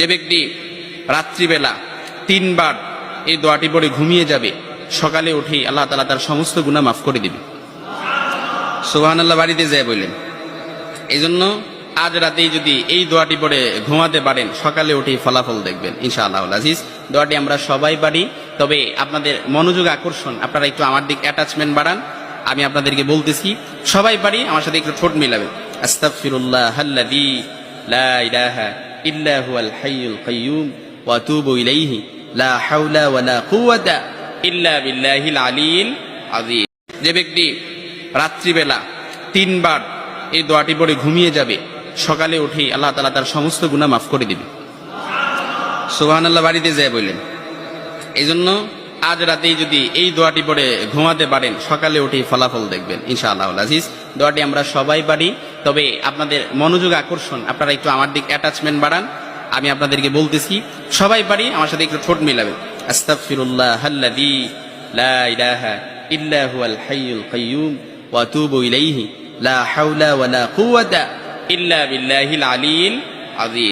যে ব্যক্তি রাত্রিবেলা 3 বার এই দোয়াটি পড়ে ঘুমিয়ে যাবে, সকালে উঠে আল্লাহ তাআলা তার সমস্ত গুনাহ মাফ করে দিবে। সুবহানাল্লাহ বাড়িতে যায় বললেন। এই জন্য আজ রাতেই যদি এই দোয়াটি পড়ে ঘুমাতে পারেন, সকালে উঠেই ফলাফল দেখবেন ইনশাআল্লাহুল আজিজ। দোয়াটি আমরা সবাই পারি, তবে আপনাদের মনোযোগ আকর্ষণ, আপনারা একটু আমার দিক অ্যাটাচমেন্ট বাড়ান। আমি আপনাদেরকে বলতেছি, সবাই পারি, আমার সাথে একটু ঠোঁট মিলাবেন। আস্তাগফিরুল্লাহাল্লাযী লা ইলাহা ইল্লা হুয়াল হাইয়ুল কাইয়্যুম ওয়া আতুবু ইলাইহি লা হাওলা ওয়ালা কুওয়াতা ইল্লা বিল্লাহিল আলিয়্যিল আযীম। যে ব্যক্তি রাত্রিবেলা 3 বার এই দোয়াটি পড়ে ঘুমিয়ে যাবে, সকালে উঠেই আল্লাহ তাআলা তার সমস্ত গুনাহ মাফ করে দিবে। সুবহানাল্লাহ বাড়িতে যায় বললেন। এই জন্য আজ রাতেই যদি এই দোয়াটি পড়ে ঘুমাতে পারেন, সকালে উঠেই ফলাফল দেখবেন ইনশাআল্লাহুল আজিজ। দোয়াটি আমরা সবাই পারি, তবে আপনাদের মনোযোগ আকর্ষণ, আপনারা একটু আমার দিক অ্যাটাচমেন্ট বাড়ান। আমি আপনাদেরকে বলতেছি, সবাই পারি, আমার সাথে একটু ঠোঁট মিলাবেন। আস্তাগফিরুল্লাহাল্লাযী লা ইলাহা ইল্লা হুয়াল হাইয়ুল কাইয়্যুম ওয়া আতুবু ইলাইহি লা হাওলা ওয়ালা কুওয়াতা ইল্লা বিল্লাহিল আলিয়্যিল আযীম।